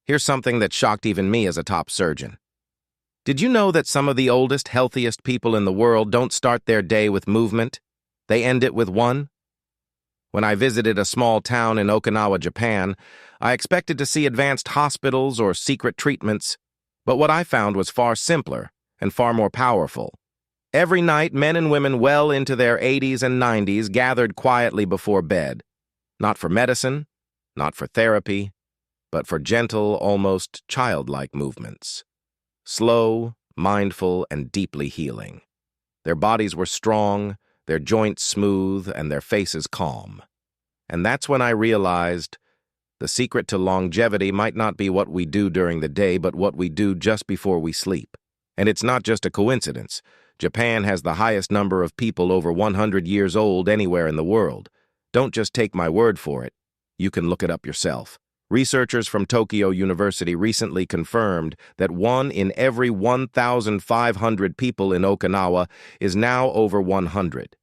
Here's something that shocked even me as a top surgeon. Did you know that some of the oldest, healthiest people in the world don't start their day with movement? They end it with one? When I visited a small town in Okinawa, Japan, I expected to see advanced hospitals or secret treatments, but what I found was far simpler and far more powerful. Every night, men and women well into their 80s and 90s gathered quietly before bed, not for medicine, not for therapy, but for gentle, almost childlike movements. Slow, mindful, and deeply healing. Their bodies were strong, their joints smooth, and their faces calm. And that's when I realized the secret to longevity might not be what we do during the day, but what we do just before we sleep. And it's not just a coincidence. Japan has the highest number of people over 100 years old anywhere in the world. Don't just take my word for it. You can look it up yourself. Researchers from Tokyo University recently confirmed that 1 in every 1,500 people in Okinawa is now over 100.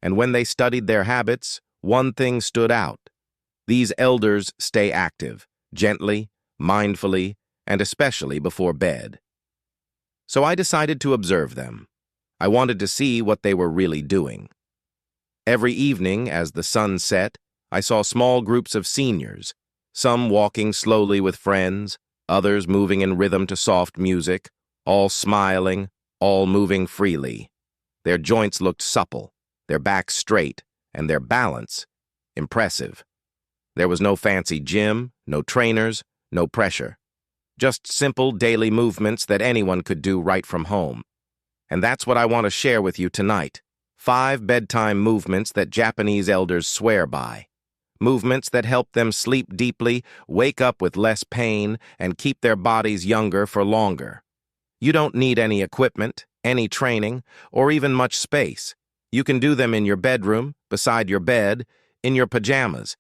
And when they studied their habits, one thing stood out. These elders stay active, gently, mindfully, and especially before bed. So I decided to observe them. I wanted to see what they were really doing. Every evening, as the sun set, I saw small groups of seniors, some walking slowly with friends, others moving in rhythm to soft music, all smiling, all moving freely. Their joints looked supple, their backs straight, and their balance impressive. There was no fancy gym, no trainers, no pressure. Just simple daily movements that anyone could do right from home. And that's what I want to share with you tonight. 5 bedtime movements that Japanese elders swear by. Movements that help them sleep deeply, wake up with less pain, and keep their bodies younger for longer. You don't need any equipment, any training, or even much space. You can do them in your bedroom, beside your bed, in your pajamas.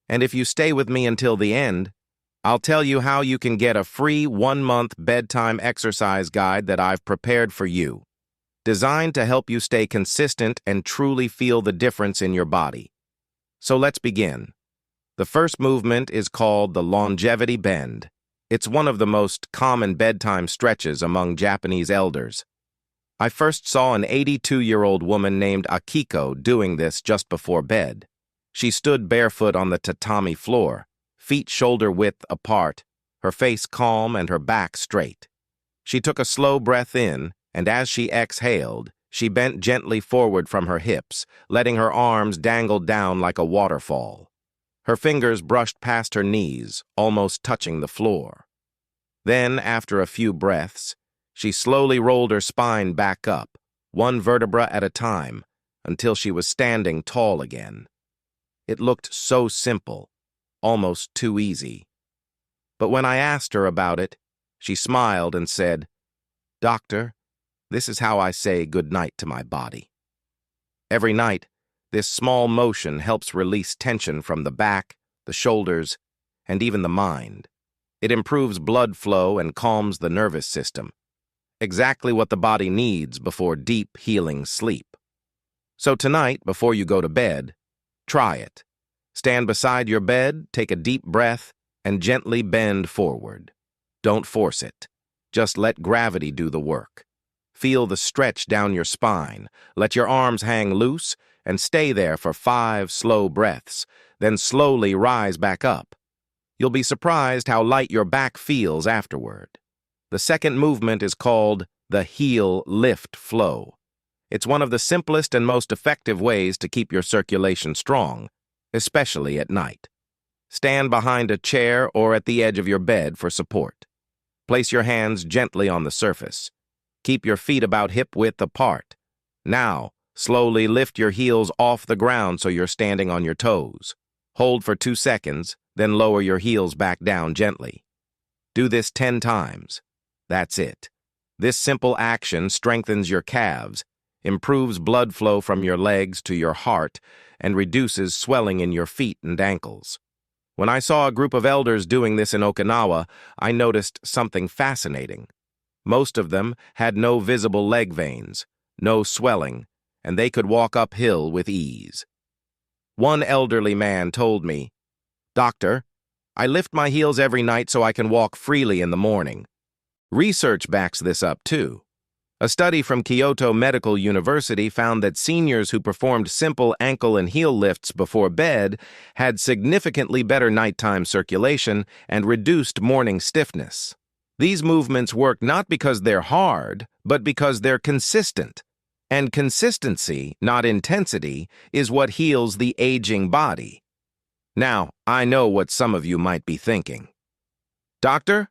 And if you stay with me until the end, I'll tell you how you can get a free 1-month bedtime exercise guide that I've prepared for you, designed to help you stay consistent and truly feel the difference in your body. So let's begin. The first movement is called the longevity bend. It's one of the most common bedtime stretches among Japanese elders. I first saw an 82-year-old woman named Akiko doing this just before bed. She stood barefoot on the tatami floor, feet shoulder-width apart, her face calm and her back straight. She took a slow breath in, and as she exhaled, she bent gently forward from her hips, letting her arms dangle down like a waterfall. Her fingers brushed past her knees, almost touching the floor. Then, after a few breaths, she slowly rolled her spine back up, one vertebra at a time, until she was standing tall again. It looked so simple, almost too easy. But when I asked her about it, she smiled and said, "Doctor, this is how I say goodnight to my body." Every night, this small motion helps release tension from the back, the shoulders, and even the mind. It improves blood flow and calms the nervous system. Exactly what the body needs before deep, healing sleep. So tonight, before you go to bed, try it. Stand beside your bed, take a deep breath, and gently bend forward. Don't force it. Just let gravity do the work. Feel the stretch down your spine. Let your arms hang loose and stay there for 5 slow breaths, then slowly rise back up. You'll be surprised how light your back feels afterward. The second movement is called the heel lift flow. It's one of the simplest and most effective ways to keep your circulation strong, especially at night. Stand behind a chair or at the edge of your bed for support. Place your hands gently on the surface. Keep your feet about hip-width apart. Now, slowly lift your heels off the ground so you're standing on your toes. Hold for 2 seconds, then lower your heels back down gently. Do this 10 times. That's it. This simple action strengthens your calves, improves blood flow from your legs to your heart, and reduces swelling in your feet and ankles. When I saw a group of elders doing this in Okinawa, I noticed something fascinating. Most of them had no visible leg veins, no swelling, and they could walk uphill with ease. One elderly man told me, "Doctor, I lift my heels every night so I can walk freely in the morning. Research backs this up, too. A study from Kyoto Medical University found that seniors who performed simple ankle and heel lifts before bed had significantly better nighttime circulation and reduced morning stiffness. These movements work not because they're hard, but because they're consistent. And consistency, not intensity, is what heals the aging body. Now, I know what some of you might be thinking. Doctor,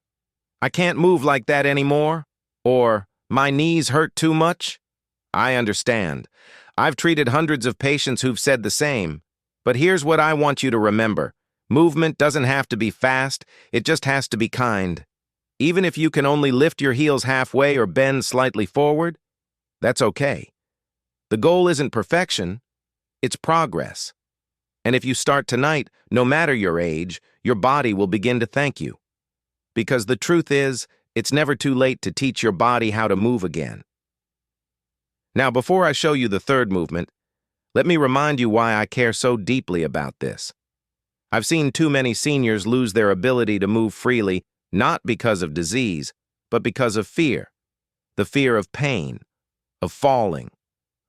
I can't move like that anymore. Or, my knees hurt too much? I understand. I've treated hundreds of patients who've said the same. But here's what I want you to remember. Movement doesn't have to be fast, it just has to be kind. Even if you can only lift your heels halfway or bend slightly forward, that's okay. The goal isn't perfection, it's progress. And if you start tonight, no matter your age, your body will begin to thank you. Because the truth is, it's never too late to teach your body how to move again. Now, before I show you the third movement, let me remind you why I care so deeply about this. I've seen too many seniors lose their ability to move freely, not because of disease, but because of fear. The fear of pain, of falling,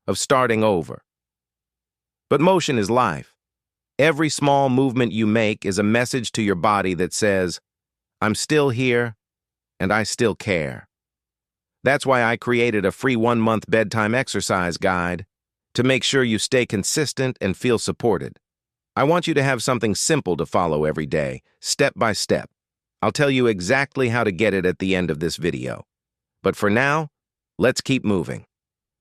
of starting over. But motion is life. Every small movement you make is a message to your body that says, I'm still here, and I still care. That's why I created a free 1-month bedtime exercise guide to make sure you stay consistent and feel supported. I want you to have something simple to follow every day, step by step. I'll tell you exactly how to get it at the end of this video. But for now, let's keep moving.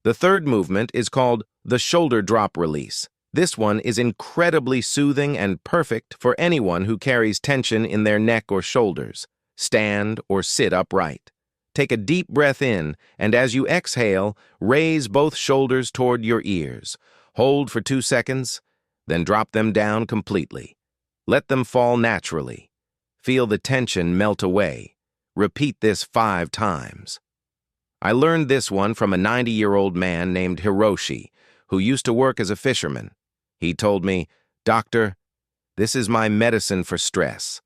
The third movement is called the shoulder drop release. This one is incredibly soothing and perfect for anyone who carries tension in their neck or shoulders. Stand or sit upright. Take a deep breath in, and as you exhale, raise both shoulders toward your ears. Hold for 2 seconds, then drop them down completely. Let them fall naturally. Feel the tension melt away. Repeat this 5 times. I learned this one from a 90-year-old man named Hiroshi, who used to work as a fisherman. He told me, "Doctor, this is my medicine for stress."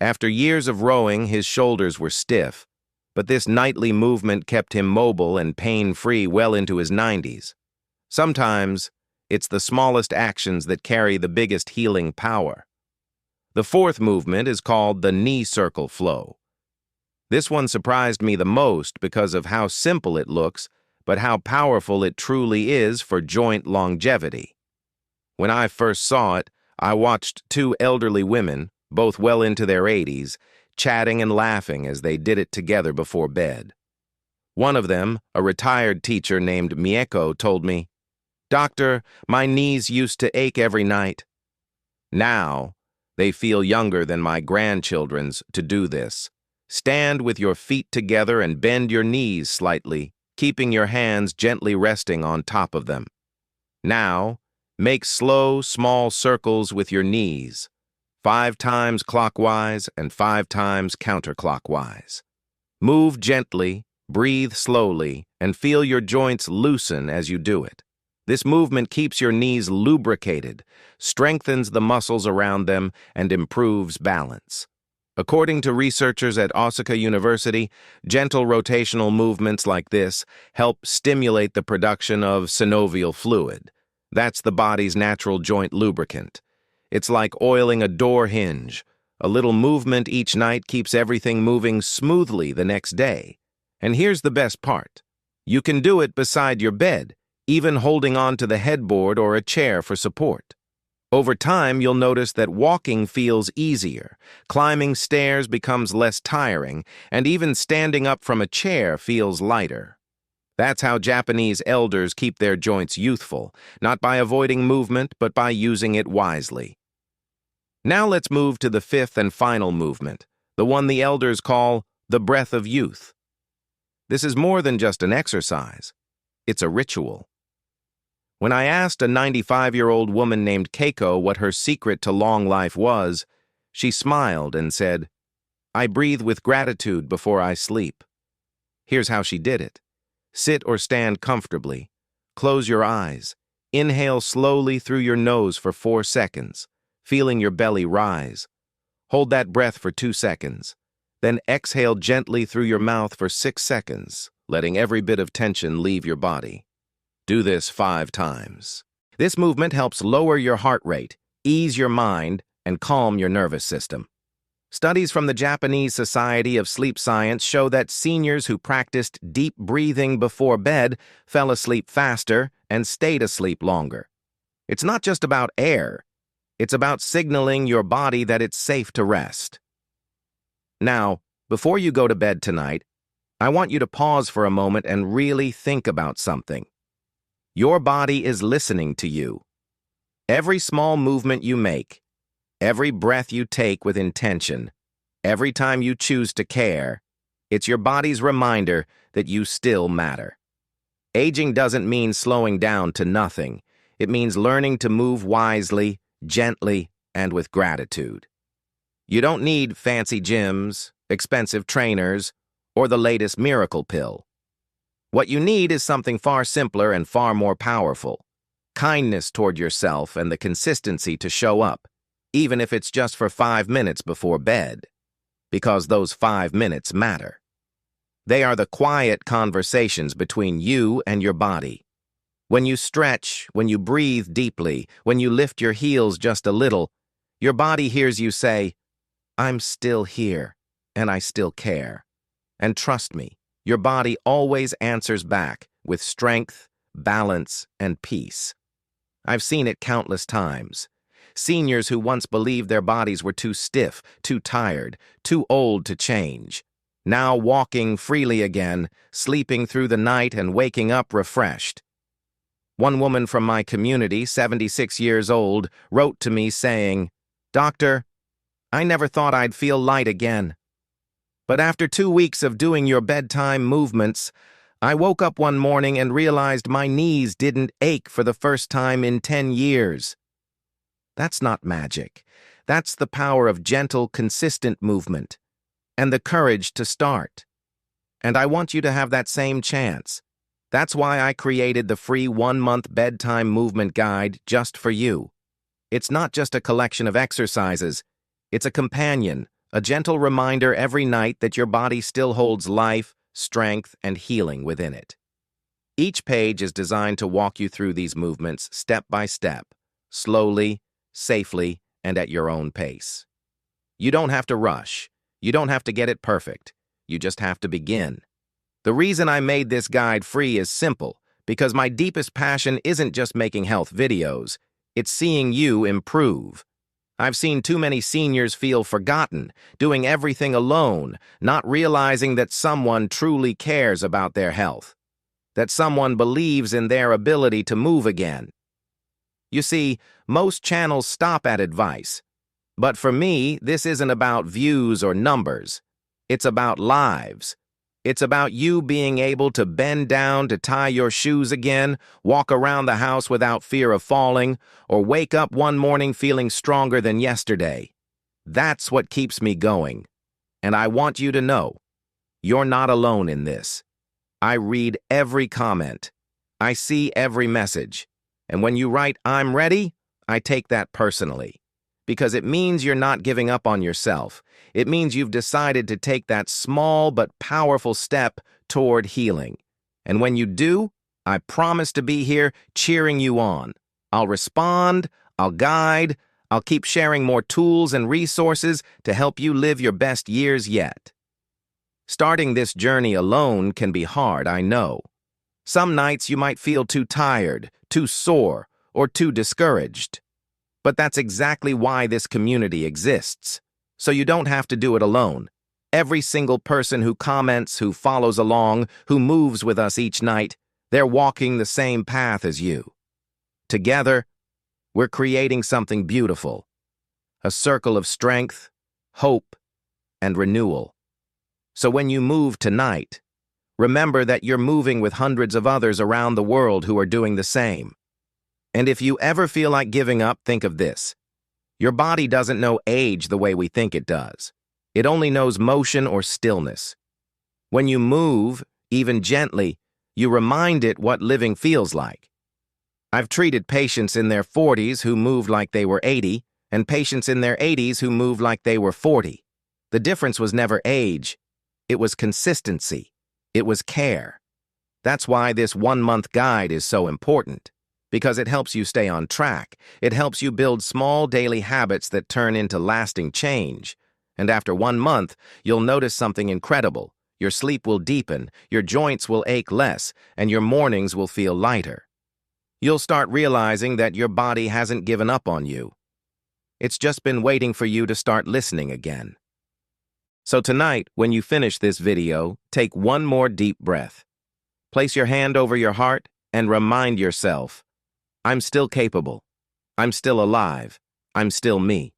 After years of rowing, his shoulders were stiff, but this nightly movement kept him mobile and pain-free well into his 90s. Sometimes, it's the smallest actions that carry the biggest healing power. The fourth movement is called the knee circle flow. This one surprised me the most because of how simple it looks, but how powerful it truly is for joint longevity. When I first saw it, I watched 2 elderly women, both well into their 80s, chatting and laughing as they did it together before bed. One of them, a retired teacher named Mieko, told me, "Doctor, my knees used to ache every night. Now, they feel younger than my grandchildren's to do this. Stand with your feet together and bend your knees slightly, keeping your hands gently resting on top of them. Now, make slow, small circles with your knees, 5 times clockwise and 5 times counterclockwise. Move gently, breathe slowly, and feel your joints loosen as you do it. This movement keeps your knees lubricated, strengthens the muscles around them, and improves balance. According to researchers at Osaka University, gentle rotational movements like this help stimulate the production of synovial fluid. That's the body's natural joint lubricant. It's like oiling a door hinge. A little movement each night keeps everything moving smoothly the next day. And here's the best part. You can do it beside your bed, even holding on to the headboard or a chair for support. Over time, you'll notice that walking feels easier, climbing stairs becomes less tiring, and even standing up from a chair feels lighter. That's how Japanese elders keep their joints youthful, not by avoiding movement, but by using it wisely. Now let's move to the fifth and final movement, the one the elders call the breath of youth. This is more than just an exercise. It's a ritual. When I asked a 95-year-old woman named Keiko what her secret to long life was, she smiled and said, "I breathe with gratitude before I sleep." Here's how she did it. Sit or stand comfortably. Close your eyes. Inhale slowly through your nose for 4 seconds, feeling your belly rise. Hold that breath for 2 seconds. Then exhale gently through your mouth for 6 seconds, letting every bit of tension leave your body. Do this 5 times. This movement helps lower your heart rate, ease your mind, and calm your nervous system. Studies from the Japanese Society of Sleep Science show that seniors who practiced deep breathing before bed fell asleep faster and stayed asleep longer. It's not just about air. It's about signaling your body that it's safe to rest. Now, before you go to bed tonight, I want you to pause for a moment and really think about something. Your body is listening to you. Every small movement you make, every breath you take with intention, every time you choose to care, it's your body's reminder that you still matter. Aging doesn't mean slowing down to nothing. It means learning to move wisely, gently, and with gratitude. You don't need fancy gyms, expensive trainers, or the latest miracle pill. What you need is something far simpler and far more powerful. Kindness toward yourself and the consistency to show up, even if it's just for 5 minutes before bed. Because those 5 minutes matter. They are the quiet conversations between you and your body. When you stretch, when you breathe deeply, when you lift your heels just a little, your body hears you say, "I'm still here, and I still care." And trust me, your body always answers back with strength, balance, and peace. I've seen it countless times. Seniors who once believed their bodies were too stiff, too tired, too old to change, now walking freely again, sleeping through the night and waking up refreshed. One woman from my community, 76 years old, wrote to me saying, "Doctor, I never thought I'd feel light again. But after 2 weeks of doing your bedtime movements, I woke up one morning and realized my knees didn't ache for the first time in 10 years. That's not magic. That's the power of gentle, consistent movement and the courage to start. And I want you to have that same chance. That's why I created the free 1-month bedtime movement guide just for you. It's not just a collection of exercises. It's a companion, a gentle reminder every night that your body still holds life, strength, and healing within it. Each page is designed to walk you through these movements step by step, slowly, safely, and at your own pace. You don't have to rush. You don't have to get it perfect. You just have to begin. The reason I made this guide free is simple, because my deepest passion isn't just making health videos, it's seeing you improve. I've seen too many seniors feel forgotten, doing everything alone, not realizing that someone truly cares about their health, that someone believes in their ability to move again. You see, most channels stop at advice, but for me, this isn't about views or numbers. It's about lives. It's about you being able to bend down to tie your shoes again, walk around the house without fear of falling, or wake up one morning feeling stronger than yesterday. That's what keeps me going. And I want you to know, you're not alone in this. I read every comment. I see every message. And when you write, "I'm ready," I take that personally. Because it means you're not giving up on yourself. It means you've decided to take that small but powerful step toward healing. And when you do, I promise to be here cheering you on. I'll respond, I'll guide, I'll keep sharing more tools and resources to help you live your best years yet. Starting this journey alone can be hard, I know. Some nights you might feel too tired, too sore, or too discouraged. But that's exactly why this community exists. So you don't have to do it alone. Every single person who comments, who follows along, who moves with us each night, they're walking the same path as you. Together, we're creating something beautiful. A circle of strength, hope, and renewal. So when you move tonight, remember that you're moving with hundreds of others around the world who are doing the same. And if you ever feel like giving up, think of this. Your body doesn't know age the way we think it does. It only knows motion or stillness. When you move, even gently, you remind it what living feels like. I've treated patients in their 40s who moved like they were 80, and patients in their 80s who moved like they were 40. The difference was never age. It was consistency. It was care. That's why this 1-month guide is so important, because it helps you stay on track. It helps you build small daily habits that turn into lasting change. And after 1 month, you'll notice something incredible. Your sleep will deepen, your joints will ache less, and your mornings will feel lighter. You'll start realizing that your body hasn't given up on you. It's just been waiting for you to start listening again. So tonight, when you finish this video, take one more deep breath. Place your hand over your heart and remind yourself, I'm still capable. I'm still alive. I'm still me.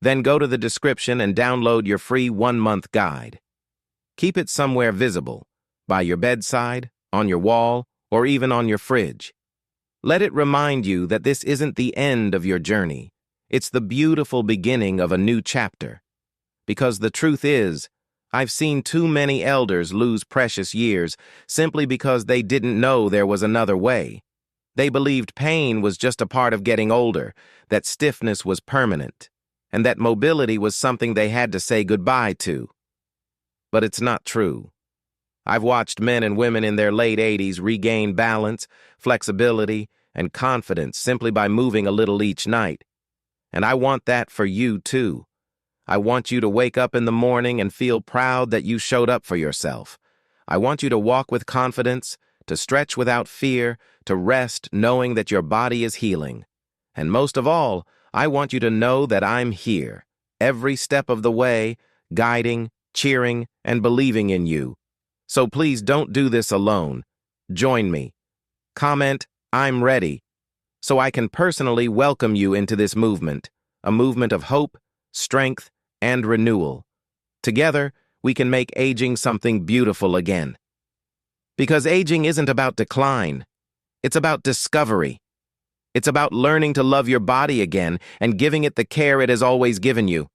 Then go to the description and download your free 1-month guide. Keep it somewhere visible, by your bedside, on your wall, or even on your fridge. Let it remind you that this isn't the end of your journey. It's the beautiful beginning of a new chapter. Because the truth is, I've seen too many elders lose precious years simply because they didn't know there was another way. They believed pain was just a part of getting older, that stiffness was permanent, and that mobility was something they had to say goodbye to. But it's not true. I've watched men and women in their late 80s regain balance, flexibility, and confidence simply by moving a little each night. And I want that for you too. I want you to wake up in the morning and feel proud that you showed up for yourself. I want you to walk with confidence, to stretch without fear, to rest knowing that your body is healing. And most of all, I want you to know that I'm here, every step of the way, guiding, cheering, and believing in you. So please don't do this alone. Join me. Comment, I'm ready, so I can personally welcome you into this movement, a movement of hope, strength, and renewal. Together, we can make aging something beautiful again. Because aging isn't about decline. It's about discovery. It's about learning to love your body again and giving it the care it has always given you.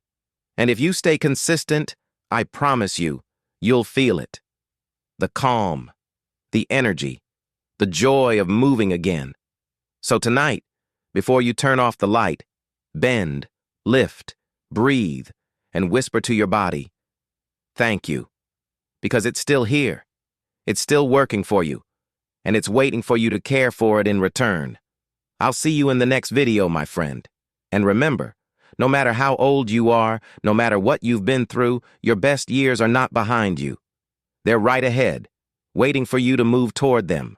And if you stay consistent, I promise you, you'll feel it. The calm, the energy, the joy of moving again. So tonight, before you turn off the light, bend, lift, breathe, and whisper to your body, thank you, because it's still here. It's still working for you, and it's waiting for you to care for it in return. I'll see you in the next video, my friend. And remember, no matter how old you are, no matter what you've been through, your best years are not behind you. They're right ahead, waiting for you to move toward them.